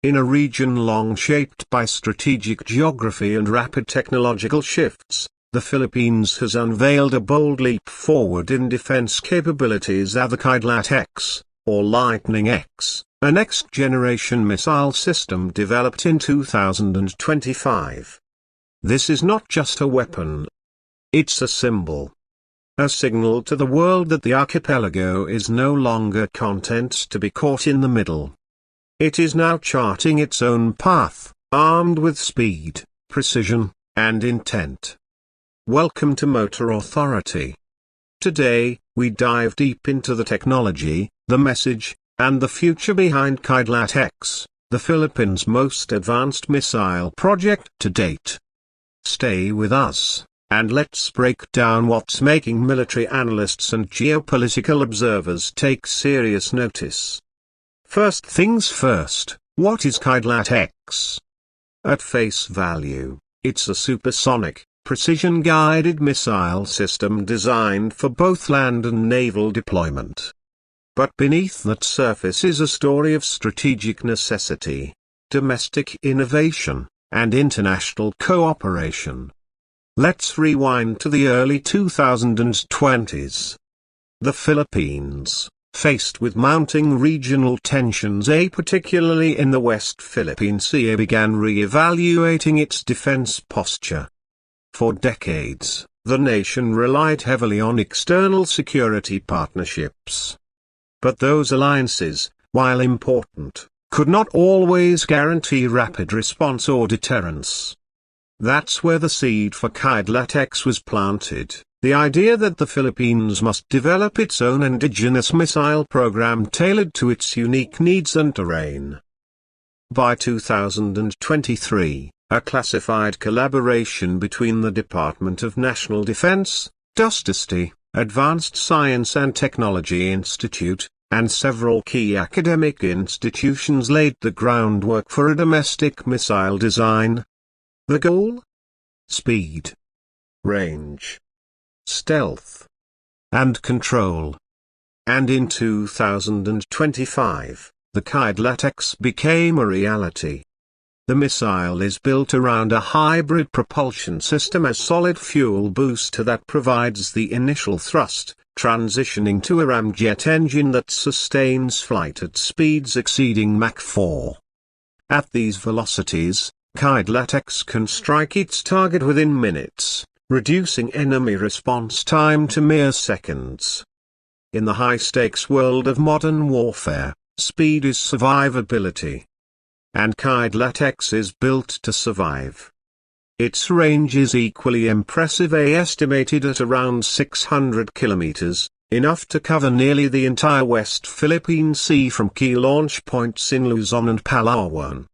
In a region long shaped by strategic geography and rapid technological shifts, the Philippines has unveiled a bold leap forward in defense capabilities at the Kidlat-X, or Lightning X, a next-generation missile system developed in 2025. This is not just a weapon. It's a symbol. A signal to the world that the archipelago is no longer content to be caught in the middle. It is now charting its own path, armed with speed, precision, and intent. Welcome to Motor Authority. Today, we dive deep into the technology, the message, and the future behind Kidlat-X, the Philippines' most advanced missile project to date. Stay with us, and let's break down what's making military analysts and geopolitical observers take serious notice. First things first, what is Kidlat-X? At face value, it's a supersonic, precision-guided missile system designed for both land and naval deployment. But beneath that surface is a story of strategic necessity, domestic innovation, and international cooperation. Let's rewind to the early 2020s. The Philippines, faced with mounting regional tensions particularly in the West Philippine Sea, began re-evaluating its defense posture. For decades, the nation relied heavily on external security partnerships. But those alliances, while important, could not always guarantee rapid response or deterrence. That's where the seed for Kidlat-X was planted. The idea that the Philippines must develop its own indigenous missile program tailored to its unique needs and terrain. By 2023, a classified collaboration between the Department of National Defense, DOST, Advanced Science and Technology Institute, and several key academic institutions laid the groundwork for a domestic missile design. The goal? Speed, range, stealth, and control. And in 2025, the Kidlat-X became a reality. The missile is built around a hybrid propulsion system, a solid fuel booster that provides the initial thrust, transitioning to a ramjet engine that sustains flight at speeds exceeding Mach 4. At these velocities, Kidlat-X can strike its target within minutes, reducing enemy response time to mere seconds. In the high-stakes world of modern warfare, speed is survivability. And Kidlat-X is built to survive. Its range is equally impressive, estimated at around 600 kilometers, enough to cover nearly the entire West Philippine Sea from key launch points in Luzon and Palawan.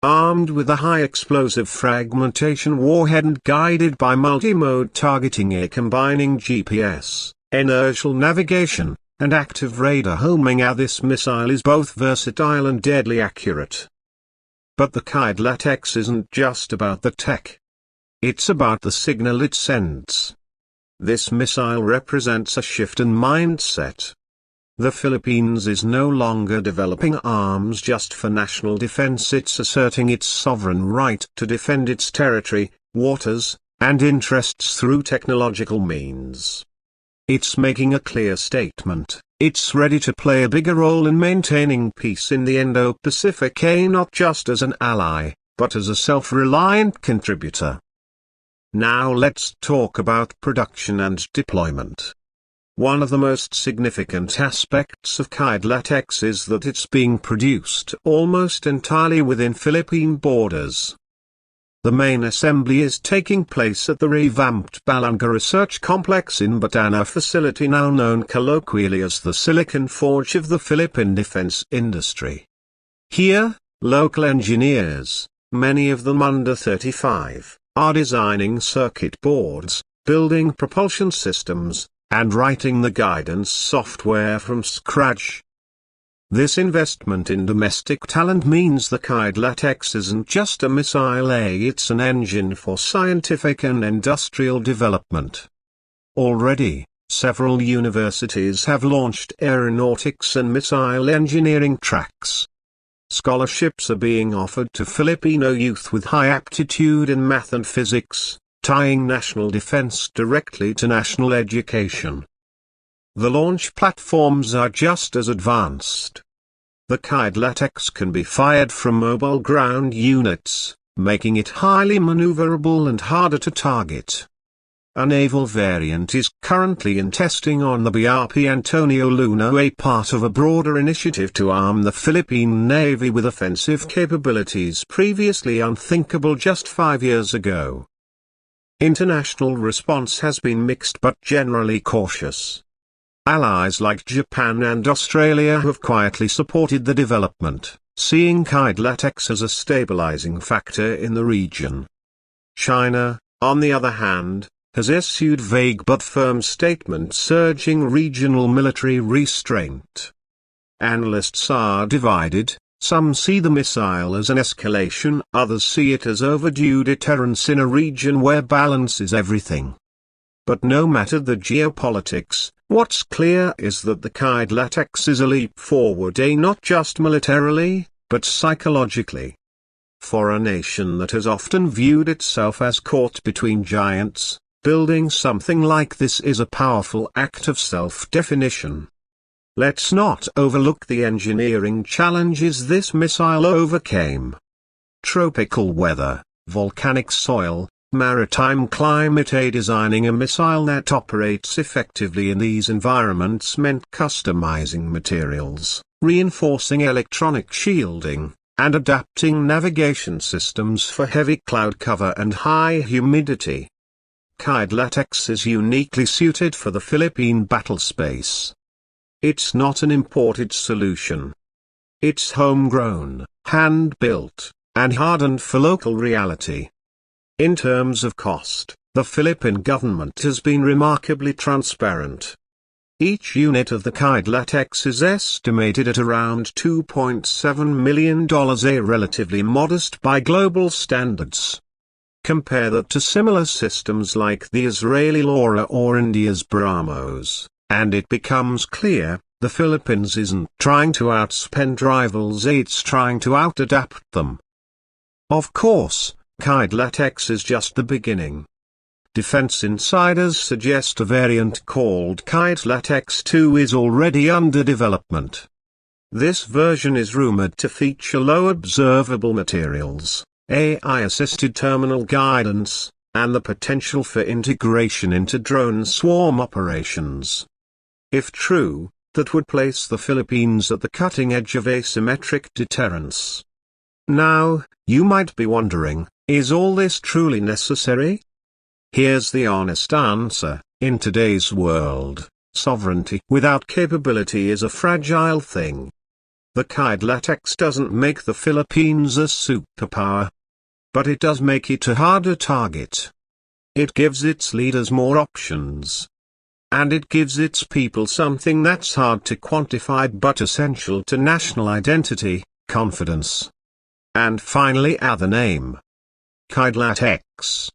Armed with a high-explosive fragmentation warhead and guided by multi-mode targeting combining GPS, inertial navigation, and active radar homing, this missile is both versatile and deadly accurate. But the Kidlat-X isn't just about the tech. It's about the signal it sends. This missile represents a shift in mindset. The Philippines is no longer developing arms just for national defense, it's asserting its sovereign right to defend its territory, waters, and interests through technological means. It's making a clear statement. It's ready to play a bigger role in maintaining peace in the Indo-Pacific, not just as an ally, but as a self-reliant contributor. Now let's talk about production and deployment. One of the most significant aspects of Kidlat-X is that it's being produced almost entirely within Philippine borders. The main assembly is taking place at the revamped Balanga Research Complex in Batana facility, now known colloquially as the Silicon Forge of the Philippine defense industry. Here, local engineers, many of them under 35, are designing circuit boards, building propulsion systems, and writing the guidance software from scratch. This investment in domestic talent means the Kidlat-X isn't just a missile, it's an engine for scientific and industrial development. Already, several universities have launched aeronautics and missile engineering tracks. Scholarships are being offered to Filipino youth with high aptitude in math and physics, tying national defense directly to national education. The launch platforms are just as advanced. The Kidlat-X can be fired from mobile ground units, making it highly maneuverable and harder to target. A naval variant is currently in testing on the BRP Antonio Luna, a part of a broader initiative to arm the Philippine Navy with offensive capabilities previously unthinkable just 5 years ago. International response has been mixed but generally cautious. Allies like Japan and Australia have quietly supported the development, seeing Kidlat-X as a stabilizing factor in the region. China, on the other hand, has issued vague but firm statements urging regional military restraint. Analysts are divided. Some see the missile as an escalation, others see it as overdue deterrence in a region where balance is everything. But no matter the geopolitics, what's clear is that the Kidlat-X is a leap forward, not just militarily, but psychologically. For a nation that has often viewed itself as caught between giants, building something like this is a powerful act of self-definition. Let's not overlook the engineering challenges this missile overcame. Tropical weather, volcanic soil, maritime climate. Designing a missile that operates effectively in these environments meant customizing materials, reinforcing electronic shielding, and adapting navigation systems for heavy cloud cover and high humidity. Kidlat-X is uniquely suited for the Philippine battlespace. It's not an imported solution. It's homegrown, hand-built, and hardened for local reality. In terms of cost, the Philippine government has been remarkably transparent. Each unit of the Kidlat-X is estimated at around $2.7 million, a relatively modest by global standards. Compare that to similar systems like the Israeli LoRa or India's BrahMos, and it becomes clear, the Philippines isn't trying to outspend rivals, it's trying to out-adapt them. Of course, Kidlat-X is just the beginning. Defense insiders suggest a variant called Kidlat-X2 is already under development. This version is rumored to feature low observable materials, AI-assisted terminal guidance, and the potential for integration into drone swarm operations. If true, that would place the Philippines at the cutting edge of asymmetric deterrence. Now, you might be wondering, is all this truly necessary? Here's the honest answer: in today's world, sovereignty without capability is a fragile thing. The Kidlat-X doesn't make the Philippines a superpower. But it does make it a harder target. It gives its leaders more options. And it gives its people something that's hard to quantify but essential to national identity: confidence. And finally, the name. Kidlat-X.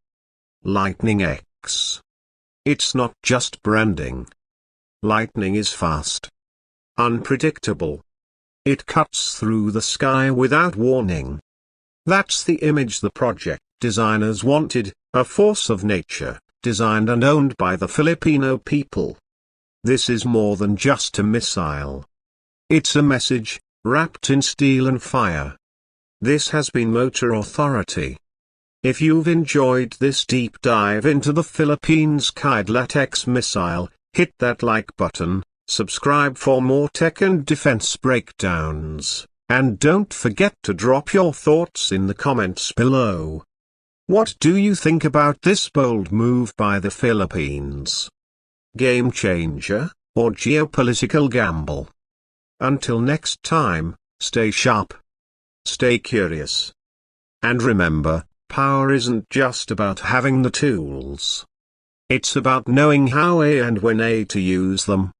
Lightning X. It's not just branding. Lightning is fast. Unpredictable. It cuts through the sky without warning. That's the image the project designers wanted, a force of nature, designed and owned by the Filipino people. This is more than just a missile. It's a message, wrapped in steel and fire. This has been Motor Authority. If you've enjoyed this deep dive into the Philippines Kidlat-X missile, hit that like button, subscribe for more tech and defense breakdowns. And don't forget to drop your thoughts in the comments below. What do you think about this bold move by the Philippines? Game changer, or geopolitical gamble? Until next time, stay sharp. Stay curious. And remember, power isn't just about having the tools. It's about knowing how and when to use them.